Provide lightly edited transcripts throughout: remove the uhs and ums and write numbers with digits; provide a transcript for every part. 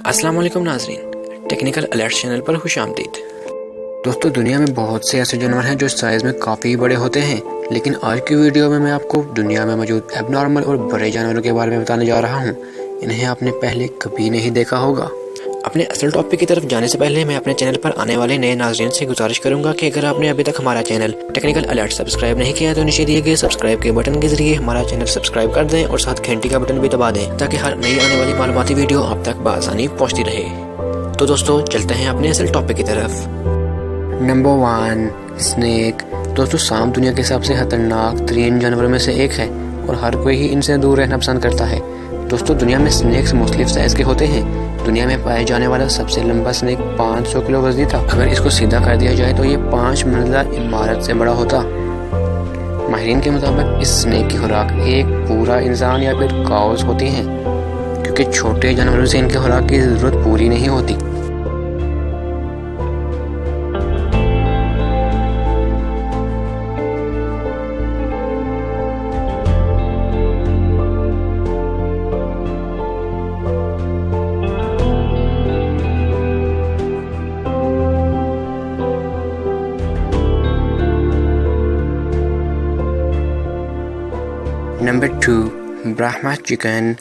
अस्सलाम वालेकुम नाज़रीन, टेक्निकल अलर्ट चैनल पर खुशामदीद। दोस्तों, दुनिया में बहुत से ऐसे जानवर हैं जो साइज़ में काफ़ी बड़े होते हैं, लेकिन आज की वीडियो में मैं आपको दुनिया में मौजूद एबनॉर्मल और बड़े जानवरों के बारे में बताने जा रहा हूँ। इन्हें आपने पहले कभी नहीं देखा होगा। अपने असल टॉपिक की तरफ जाने से पहले मैं अपने चैनल पर आने वाले नए नाज़रीन से गुजारिश करूंगा कि अगर आपने अभी तक हमारा चैनल टेक्निकल अलर्ट सब्सक्राइब नहीं किया तो नीचे दिए गए सब्सक्राइब के बटन के जरिए हमारा चैनल सब्सक्राइब कर दें और साथ घंटी का बटन भी दबा दें ताकि हर नई आने वाली मालूमाती वीडियो आप तक बआसानी पहुंचती रहे। तो दोस्तों, चलते हैं अपने असल टॉपिक की तरफ। Number 1, snake. दोस्तों, सांप दुनिया के सबसे खतरनाक तरीन जानवरों में से एक है और हर कोई ही इनसे दूर रहना पसंद करता है। दोस्तों, दुनिया में स्नेक्स मुख्तलिफ साइज के होते हैं। दुनिया में पाए जाने वाला सबसे लंबा स्नेक 500 किलो वजनी था। अगर इसको सीधा कर दिया जाए तो ये 5 मंजिला इमारत से बड़ा होता। माहिरीन के मुताबिक इस स्नेक की खुराक एक पूरा इंसान या फिर काउस होती है, क्योंकि छोटे जानवरों से इनकी खुराक की जरूरत पूरी नहीं होती। Number 2, Brahma chicken.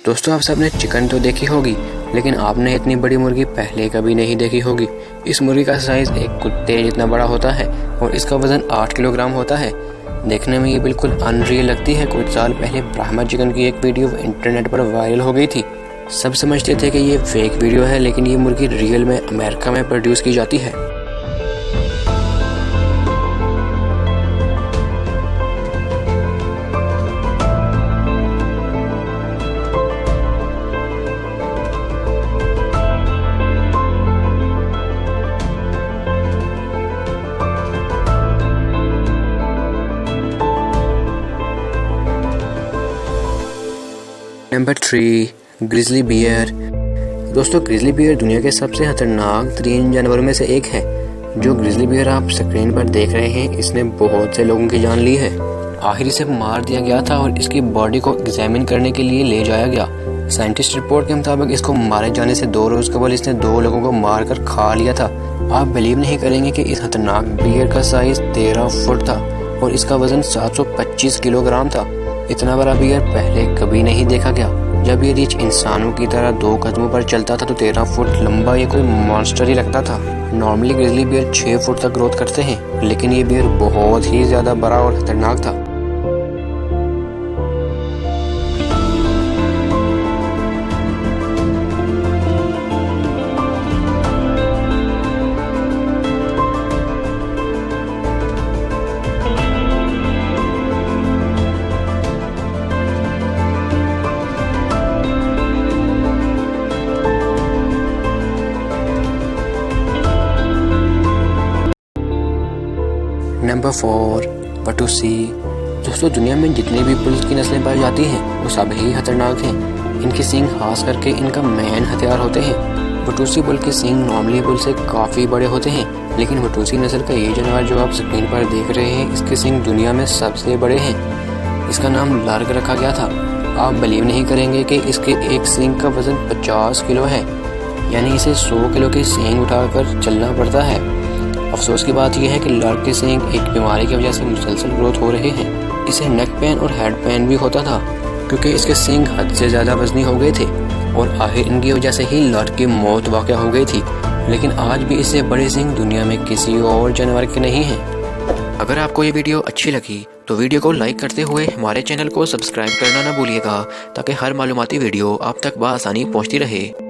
दोस्तों, आप सबने चिकन तो देखी होगी, लेकिन आपने इतनी बड़ी मुर्गी पहले कभी नहीं देखी होगी। इस मुर्गी का साइज एक कुत्ते जितना बड़ा होता है और इसका वजन 8 किलोग्राम होता है। देखने में ये बिल्कुल अनरियल लगती है। कुछ साल पहले ब्राह्मा चिकन की एक वीडियो इंटरनेट पर वायरल हो गई थी। सब समझते थे कि ये फेक वीडियो है, लेकिन ये मुर्गी रियल में अमेरिका में प्रोड्यूस की जाती है। Number 3, grizzly bear. दोस्तों, ग्रिजली बियर दुनिया के सबसे खतरनाक तरीन जानवरों में से एक है। जो ग्रिजली बियर आप स्क्रीन पर देख रहे हैं, इसने बहुत से लोगों की जान ली है। आखिर इसे मार दिया गया था और इसकी बॉडी को एग्जामिन करने के लिए ले जाया गया। साइंटिस्ट रिपोर्ट के मुताबिक इसको मारे जाने से 2 रोज कबल इसने 2 लोगों को मार कर खा लिया था। आप बिलीव नहीं करेंगे कि इस खतरनाक बियर का साइज 13 फुट था और इसका वजन 725 किलोग्राम था। इतना बड़ा बियर पहले कभी नहीं देखा गया। जब ये रीछ इंसानों की तरह 2 कदमों पर चलता था तो 13 फुट लंबा ये कोई मॉन्स्टर ही लगता था। नॉर्मली ग्रिजली बियर 6 फुट तक ग्रोथ करते हैं, लेकिन ये बियर बहुत ही ज्यादा बड़ा और खतरनाक था। नंबर 4, वटूसी। दोस्तों, दुनिया में जितनी भी बुल्स की नस्लें पाई जाती हैं वो सब ही खतरनाक हैं। इनके सींग खास करके इनका मेन हथियार होते हैं। वटूसी बुल के सींग नॉर्मली बुल से काफ़ी बड़े होते हैं, लेकिन वटूसी नस्ल का ये जानवर जो आप स्क्रीन पर देख रहे हैं, इसके सींग दुनिया में सबसे बड़े हैं। इसका नाम लार्ग रखा गया था। आप बिलीव नहीं करेंगे कि इसके एक सींग का वजन 50 किलो है, यानी इसे 100 किलो के सींग उठाकर चलना पड़ता है। अफसोस की बात यह है कि लार्ग के सींग एक बीमारी की वजह से मुसलसल ग्रोथ हो रहे हैं। इसे नेक पेन और हेड पेन भी होता था, क्योंकि इसके सींग हद से ज़्यादा वजनी हो गए थे और आखिर इनकी वजह से ही लार्ग की मौत वाक़या हो गई थी। लेकिन आज भी इससे बड़े सींग दुनिया में किसी और जानवर के नहीं हैं। अगर आपको ये वीडियो अच्छी लगी तो वीडियो को लाइक करते हुए हमारे चैनल को सब्सक्राइब करना ना भूलिएगा, ताकि हर मालूमाती वीडियो आप तक बआसानी पहुँचती रहे।